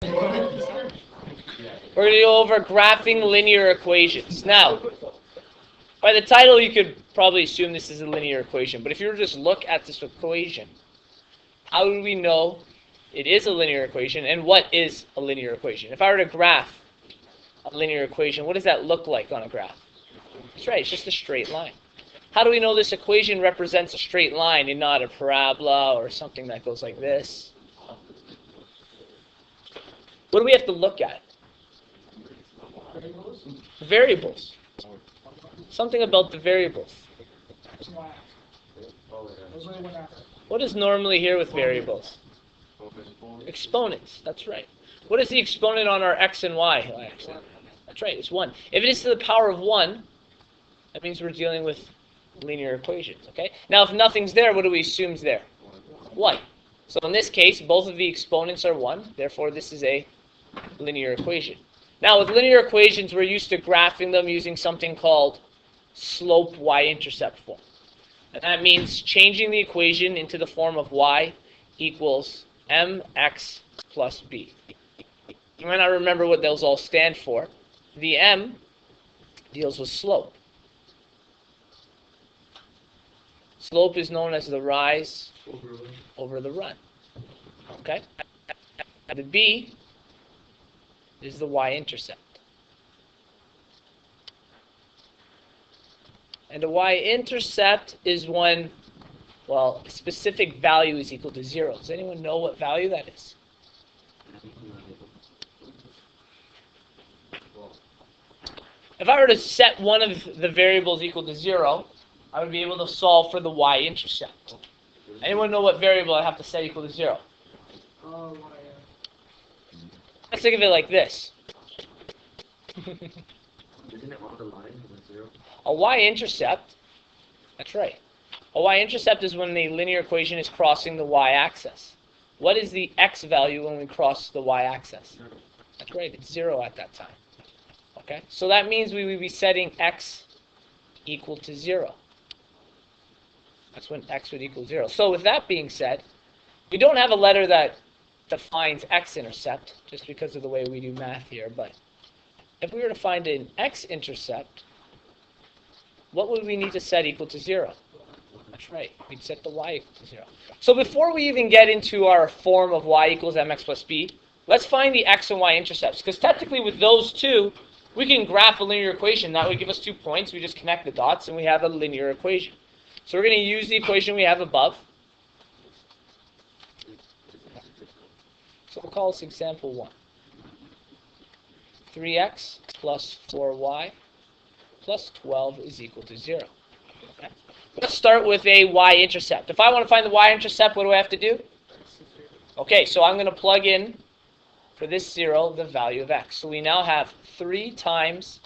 We're going to go over graphing linear equations. Now, by the title, you could probably assume this is a linear equation. But if you were to just look at this equation, how do we know it is a linear equation? And what is a linear equation? If I were to graph a linear equation, what does that look like on a graph? That's right, it's just a straight line. How do we know this equation represents a straight line and not a parabola or something that goes like this? What do we have to look at? Variables. Something about the variables. What is normally here with variables? Exponents. That's right. What is the exponent on our x and y? That's right, it's 1. If it is to the power of 1, that means we're dealing with linear equations. Okay. Now, if nothing's there, what do we assume is there? 1. So in this case, both of the exponents are 1. Therefore, this is a linear equation. Now, with linear equations, we're used to graphing them using something called slope Y-intercept form. And that means changing the equation into the form of y equals mx plus b. You might not remember what those all stand for. The m deals with slope. Slope is known as the rise over the run. Okay? The b is the y-intercept. And a y-intercept is when, well, a specific value is equal to 0. Does anyone know what value that is? If I were to set one of the variables equal to 0, I would be able to solve for the y-intercept. Anyone know what variable I have to set equal to 0? Let's think of it like this. Isn't it on the line with 0? A y-intercept, that's right. A y-intercept is when the linear equation is crossing the y-axis. What is the x value when we cross the y-axis? That's right, it's 0 at that time. Okay, so that means we would be setting x equal to 0. That's when x would equal 0. So with that being said, we don't have a letter that defines X-intercept, just because of the way we do math here, but if we were to find an X-intercept, what would we need to set equal to 0? That's right, we'd set the y equal to 0. So before we even get into our form of y equals mx plus b, let's find the x and y intercepts, because technically with those two, we can graph a linear equation. That would give us 2 points. We just connect the dots, and we have a linear equation. So we're going to use the equation we have above. So we'll call this example 1. 3x plus 4y plus 12 is equal to 0. Okay. Let's start with a y-intercept. If I want to find the y-intercept, what do I have to do? Okay, so I'm going to plug in, for this 0, the value of x. So we now have 3 times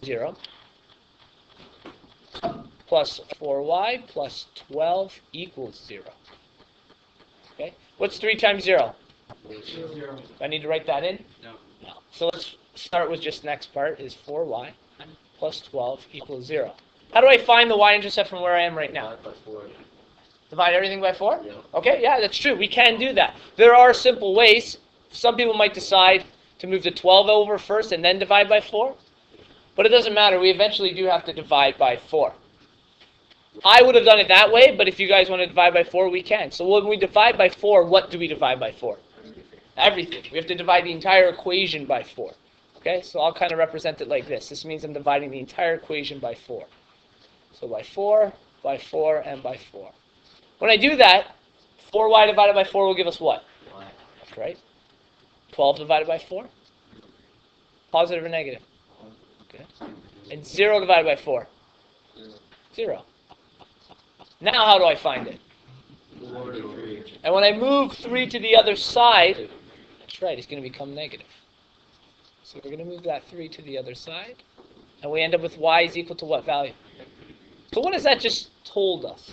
0 plus 4y plus 12 equals 0. Okay, what's 3 times 0? 0. Do I need to write that in? No. No. So let's start with just the next part, is 4y plus 12 equals 0. How do I find the y-intercept from where I am right now? By 4. Divide everything by 4? Yeah. Okay, yeah, that's true. We can do that. There are simple ways. Some people might decide to move the 12 over first and then divide by 4. But it doesn't matter. We eventually do have to divide by 4. I would have done it that way, but if you guys want to divide by 4, we can. So when we divide by 4, what do we divide by 4? Everything. We have to divide the entire equation by 4. Okay, so I'll kind of represent it like this. This means I'm dividing the entire equation by 4. So by 4, and by 4. When I do that, 4y divided by 4 will give us what? Y. That's right. 12 divided by 4? Positive or negative? Okay. And 0 divided by 4? 0. Now how do I find it? 4 to 3. And when I move 3 to the other side, that's right, it's going to become negative. So we're going to move that 3 to the other side. And we end up with y is equal to what value? So what has that just told us?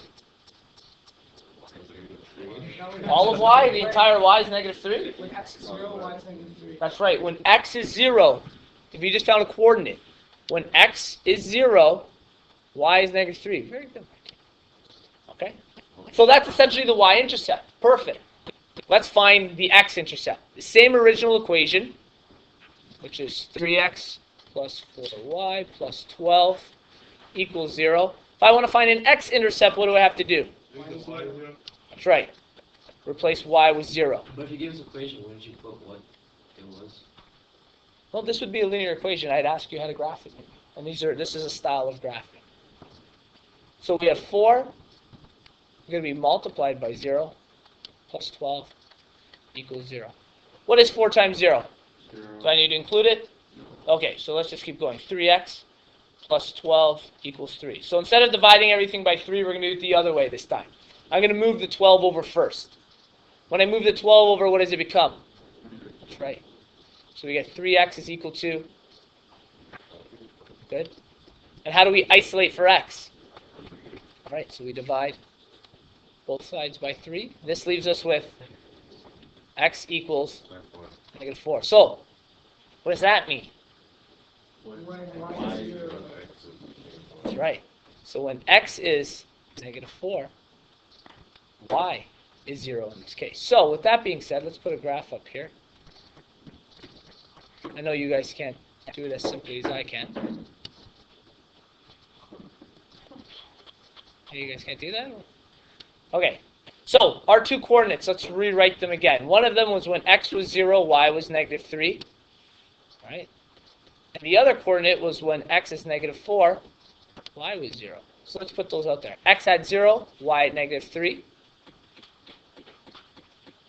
All of y? The entire y is negative 3? When x is 0, y is negative 3. That's right. When x is 0, if you just found a coordinate, when x is 0, y is negative 3. Very good. Okay? So that's essentially the y-intercept. Perfect. let's find the x-intercept. The same original equation, which is 3x plus 4y plus 12 equals 0. If I want to find an x-intercept, what do I have to do? That's right. Replace y with 0. But if you give us an equation, wouldn't you put what it was? Well, this would be a linear equation. I'd ask you how to graph it. And this is a style of graphing. So we have 4 going to be multiplied by 0 plus 12 equals 0. What is 4 times 0? Do I need to include it? Okay, so let's just keep going. 3x plus 12 equals 3. So instead of dividing everything by 3, we're going to do it the other way this time. I'm going to move the 12 over first. When I move the 12 over, what does it become? That's right. So we get 3x is equal to, good. And how do we isolate for x? All right, so we divide both sides by 3. This leaves us with x equals negative 4. So, what does that mean? When y is 0. That's right. So when x is negative 4, y is 0 in this case. So with that being said, let's put a graph up here. I know you guys can't do it as simply as I can. You guys can't do that? Okay. So our two coordinates, let's rewrite them again. One of them was when x was 0, y was negative 3. Right? And the other coordinate was when x is negative 4, y was 0. So let's put those out there. X at 0, y at negative 3.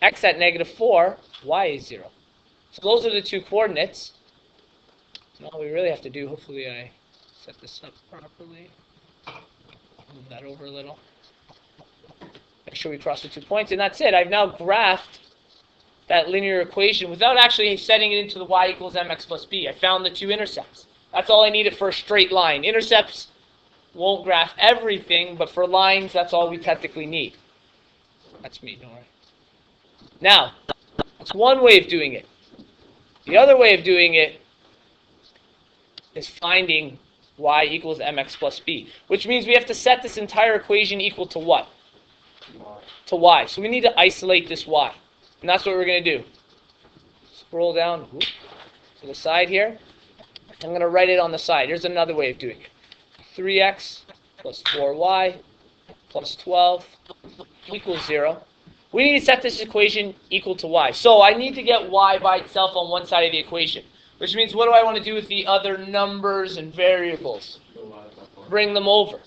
X at negative 4, y is 0. So those are the two coordinates. Now all we really have to do, hopefully I set this up properly. Move that over a little. Make sure we cross the 2 points, and that's it. I've now graphed that linear equation without actually setting it into the y equals mx plus b. I found the two intercepts. That's all I needed for a straight line. Intercepts won't graph everything, but for lines, that's all we technically need. That's me, don't worry. Now, that's one way of doing it. The other way of doing it is finding y equals mx plus b, which means we have to set this entire equation equal to what? To y. So we need to isolate this y. And that's what we're going to do. Scroll down to the side here. I'm going to write it on the side. Here's another way of doing it. 3x plus 4y plus 12 equals 0. We need to set this equation equal to y. So I need to get y by itself on one side of the equation. Which means, what do I want to do with the other numbers and variables? Bring them over.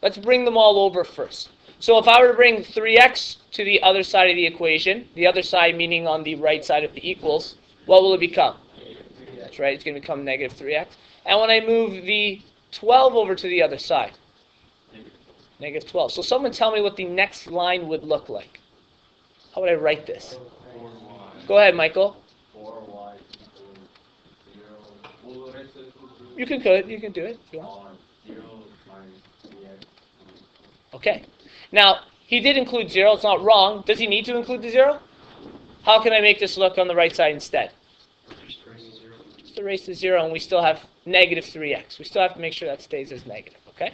Let's bring them all over first. So if I were to bring 3x to the other side of the equation, the other side meaning on the right side of the equals, what will it become? That's right, it's going to become negative 3x. And when I move the 12 over to the other side, negative 12. So someone tell me what the next line would look like. How would I write this? Go ahead, Michael. 4y equals 0. You can do it if you want. 0 minus 3x. Okay. Now, he did include 0. It's not wrong. Does he need to include the 0? How can I make this look on the right side instead? Just erase the 0, and we still have negative 3x. We still have to make sure that stays as negative, okay?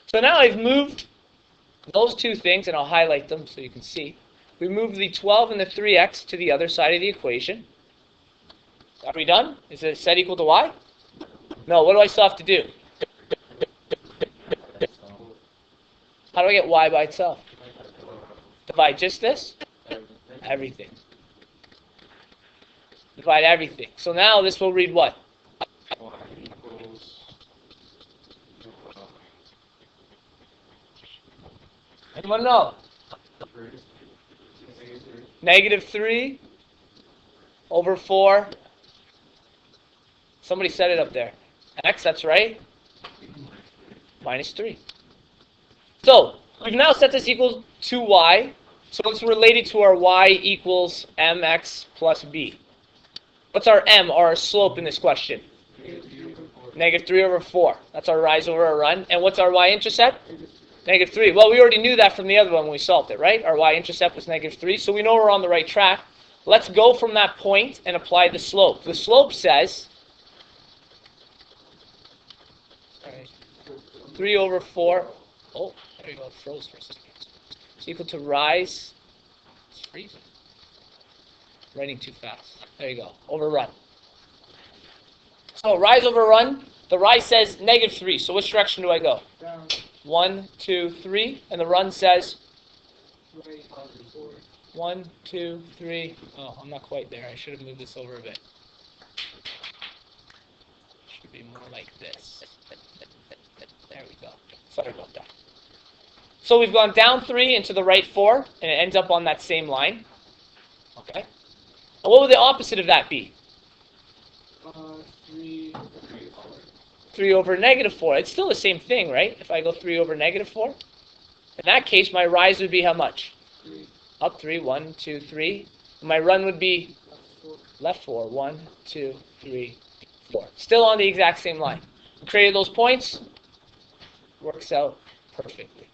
So now I've moved those two things, and I'll highlight them so you can see. We moved the 12 and the 3x to the other side of the equation. Are we done? Is it set equal to y? No, what do I still have to do? How do I get y by itself? Divide just this? Everything. Divide everything. So now this will read what? Anyone know? Negative 3 over 4. Somebody said it up there. X, that's right. Minus 3. So, we've now set this equal to y. So it's related to our y equals mx plus b. What's our m, or our slope in this question? Negative 3 over 4. That's our rise over our run. And what's our y-intercept? Negative 3. Well, we already knew that from the other one when we solved it, right? Our y-intercept was negative 3, so we know we're on the right track. Let's go from that point and apply the slope. The slope says 3 over 4. Oh, there you go. It froze for a second. It's equal to rise. It's freezing. Writing too fast. There you go. Overrun. So rise over run. The rise says -3. So which direction do I go? Down. 1, 2, 3. And the run says Right. 4. 1, 2, 3. Oh, I'm not quite there. I should have moved this over a bit. Should be more like this. There we go. Sorry about that. So we've gone down 3 into the right 4, and it ends up on that same line. Okay. And what would the opposite of that be? 3. 3 over -4. It's still the same thing, right? If I go 3 over -4. In that case, my rise would be how much? 3. Up 3, 1, 2, 3. And my run would be 4. left 4, 1, 2, 3, 4. Still on the exact same line. Created those points. Works out perfectly.